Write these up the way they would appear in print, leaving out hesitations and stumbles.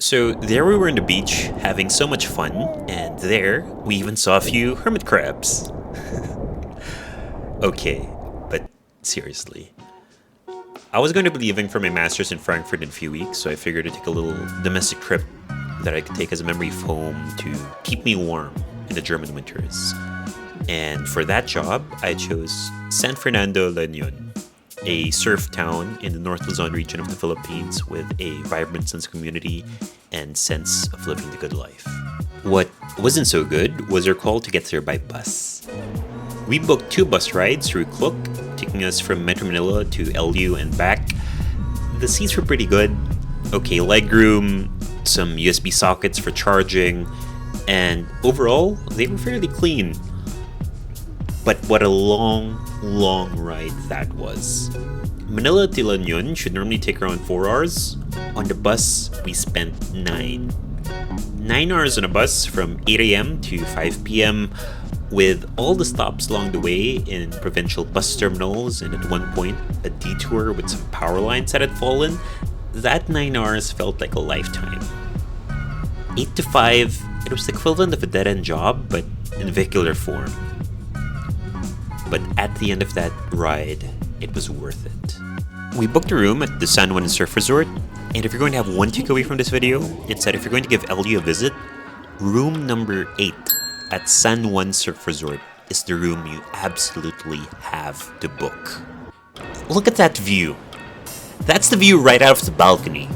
So there we were on the beach, having so much fun, and there we even saw a few hermit crabs. Okay, but seriously. I was going to be leaving for my master's in Frankfurt in a few weeks, so I figured to take a little domestic trip that I could take as a memory of home to keep me warm in the German winters. And for that job, I chose San Fernando, La Union, a surf town in the North Luzon region of the Philippines with a vibrant sense of community and sense of living the good life. What wasn't so good was our call to get there by bus. We booked 2 bus rides through Klook, taking us from Metro Manila to LU and back. The seats were pretty good, okay legroom, some USB sockets for charging, and overall, they were fairly clean. But what a long ride that was. Manila to La Union should normally take around 4 hours. On the bus, we spent 9. 9 hours on a bus from 8 a.m. to 5 p.m. with all the stops along the way in provincial bus terminals and at one point a detour with some power lines that had fallen. That 9 hours felt like a lifetime. 8 to 5, it was the equivalent of a dead-end job but in vehicular form. But at the end of that ride, it was worth it. We booked a room at the San Juan Surf Resort, and if you're going to have one takeaway from this video, it's that if you're going to give LU a visit, room number 8 at San Juan Surf Resort is the room you absolutely have to book. Look at that view. That's the view right out of the balcony.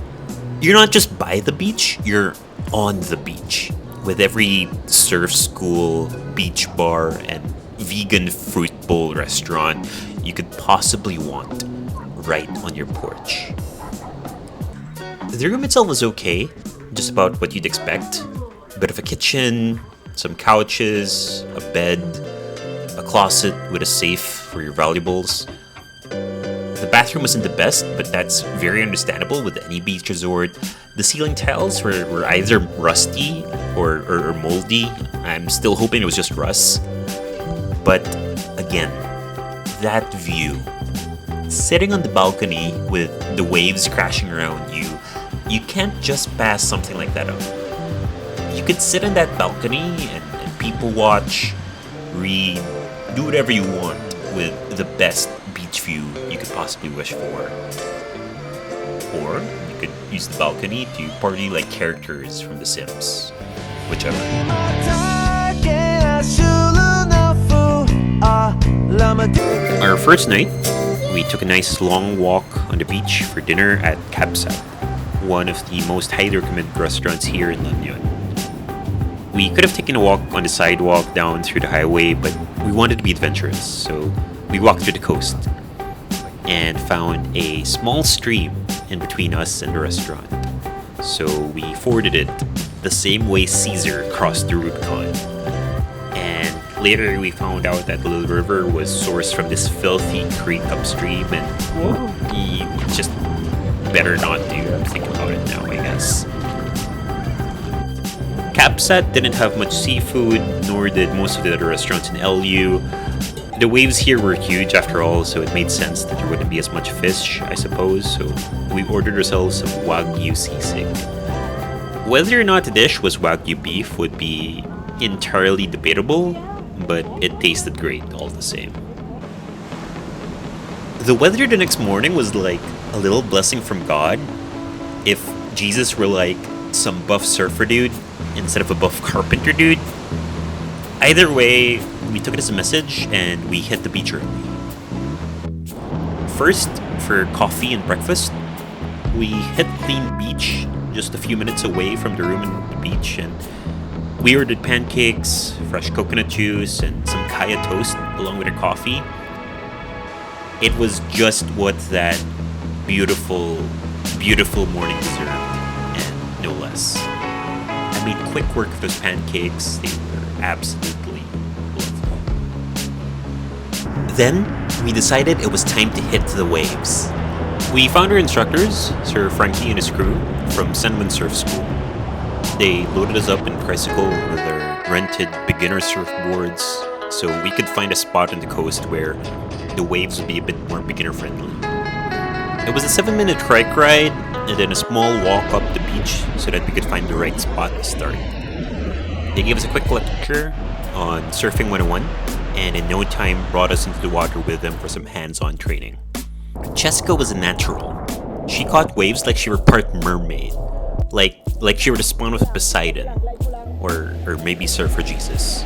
You're not just by the beach, you're on the beach, with every surf school, beach bar, and vegan fruit bowl restaurant you could possibly want right on your porch. The room itself was okay, just about what you'd expect. A bit of a kitchen, some couches, a bed, a closet with a safe for your valuables. The bathroom wasn't the best, but that's very understandable with any beach resort. The ceiling tiles were either rusty or moldy. I'm still hoping it was just rust. But again, that view, sitting on the balcony with the waves crashing around you, you can't just pass something like that up. You could sit on that balcony and people watch, read, do whatever you want with the best beach view you could possibly wish for. Or you could use the balcony to party like characters from The Sims, whichever. Our first night, we took a nice long walk on the beach for dinner at Capsat, one of the most highly recommended restaurants here in La Union. We could have taken a walk on the sidewalk down through the highway, but we wanted to be adventurous, so we walked through the coast and found a small stream in between us and the restaurant. So we forded it the same way Caesar crossed the Rubicon. And later we found out that the little river was sourced from this filthy creek upstream, and you just better not to think about it now, I guess. Capsat didn't have much seafood, nor did most of the other restaurants in LU. The waves here were huge after all, so it made sense that there wouldn't be as much fish, I suppose, so we ordered ourselves some Wagyu sisig. Whether or not the dish was Wagyu beef would be entirely debatable, but it tasted great all the same. The weather the next morning was like a little blessing from God. If Jesus were like some buff surfer dude instead of a buff carpenter dude. Either way, we took it as a message and we hit the beach early. First, for coffee and breakfast, we hit Clean Beach just a few minutes away from the room and the beach, and we ordered pancakes, fresh coconut juice, and some kaya toast along with our coffee. It was just what that beautiful morning deserved, and no less. I made quick work of those pancakes. They were absolutely lovely. Then, we decided it was time to hit the waves. We found our instructors, Sir Frankie and his crew, from San Juan Surf School. They loaded us up in tricycle with their rented beginner surfboards so we could find a spot on the coast where the waves would be a bit more beginner friendly. It was a 7-minute trike ride and then a small walk up the beach so that we could find the right spot to start. They gave us a quick lecture on Surfing 101 and in no time brought us into the water with them for some hands-on training. Cheska was a natural. She caught waves like she were part mermaid, like she were the spawn of Poseidon, or maybe Surfer Jesus,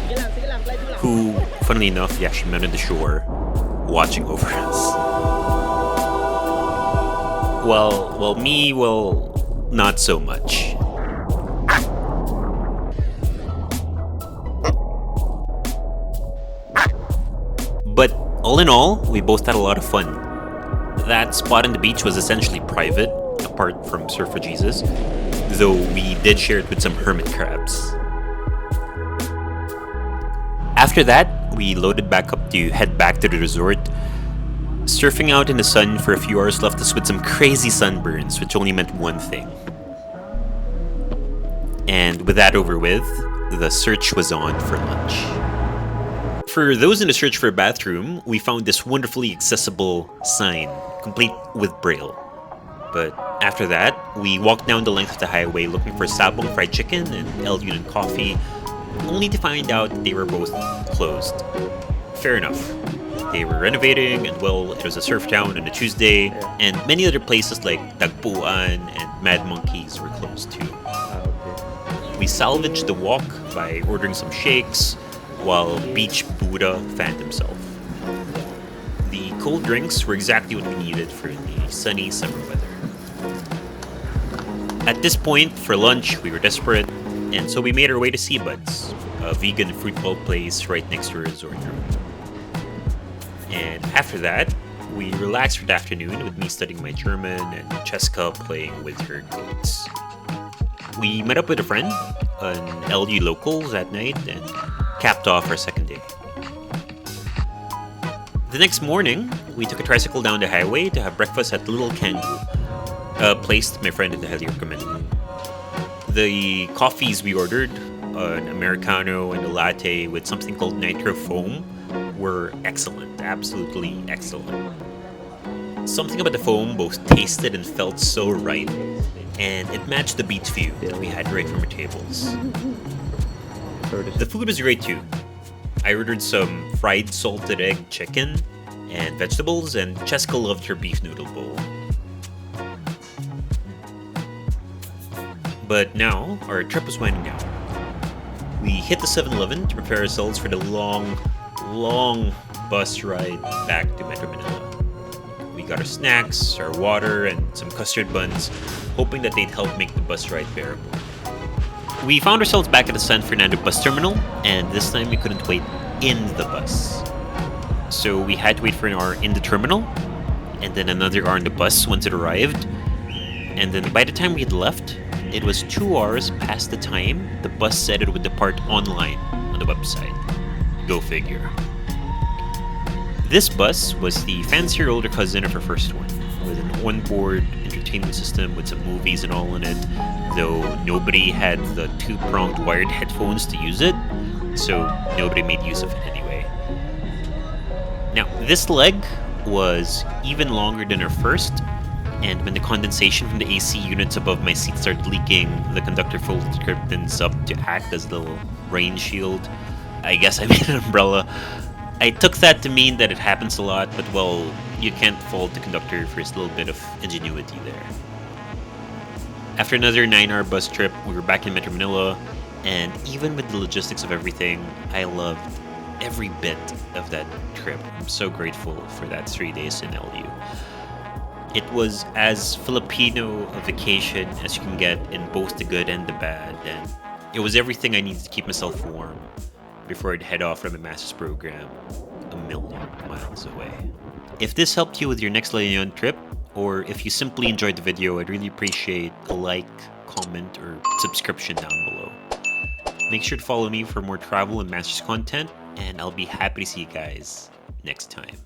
who, funnily enough, she met on the shore, watching over us. Well, not so much. But all in all, we both had a lot of fun. That spot on the beach was essentially private, apart from Surfer Jesus, though we did share it with some hermit crabs. After that, we loaded back up to head back to the resort. Surfing out in the sun for a few hours left us with some crazy sunburns, which only meant one thing. And with that over with, the search was on for lunch. For those in the search for a bathroom, we found this wonderfully accessible sign, complete with Braille. But after that, we walked down the length of the highway looking for Sabong fried chicken and El Yun coffee, only to find out they were both closed. Fair enough. They were renovating, and well, it was a surf town on a Tuesday, and many other places like Tagpuan and Mad Monkeys were closed too. We salvaged the walk by ordering some shakes, while Beach Buddha fanned himself. The cold drinks were exactly what we needed for the sunny summer weather. At this point, for lunch, we were desperate, and so we made our way to Seabuds, a vegan fruit bowl place right next to our resort room. And after that, we relaxed for the afternoon with me studying my German and Cheska playing with her goats. We met up with a friend, an LU local, that night and capped off our second day. The next morning, we took a tricycle down the highway to have breakfast at Little Kangaroo, a place that my friend had highly recommended. The coffees we ordered, an Americano and a latte with something called nitro foam, were excellent, absolutely excellent. Something about the foam both tasted and felt so right, and it matched the beach view that we had right from our tables. The food was great too. I ordered some fried salted egg chicken and vegetables, and Cheska loved her beef noodle bowl. But now, our trip was winding down. We hit the 7-Eleven to prepare ourselves for the long bus ride back to Metro Manila. We got our snacks, our water, and some custard buns, hoping that they'd help make the bus ride bearable. We found ourselves back at the San Fernando bus terminal, and this time we couldn't wait in the bus. So we had to wait for an hour in the terminal, and then another hour in the bus once it arrived. And then by the time we had left, it was 2 hours past the time the bus said it would depart online on the website. Go figure. This bus was the fancier older cousin of our first one, with an onboard entertainment system with some movies and all in it, though nobody had the 2-pronged wired headphones to use it, so nobody made use of it anyway. Now, this leg was even longer than our first, and when the condensation from the AC units above my seat started leaking, the conductor folded the curtains up to act as a little rain shield. I guess I made an umbrella. I took that to mean that it happens a lot, but well, you can't fault the conductor for his little bit of ingenuity there. After another 9-hour bus trip, we were back in Metro Manila, and even with the logistics of everything, I loved every bit of that trip. I'm so grateful for that 3 days in LU. It was as Filipino a vacation as you can get in both the good and the bad, and it was everything I needed to keep myself warm before I'd head off from my master's program a million miles away. If this helped you with your next La Union trip, or if you simply enjoyed the video, I'd really appreciate a like, comment, or subscription down below. Make sure to follow me for more travel and master's content, and I'll be happy to see you guys next time.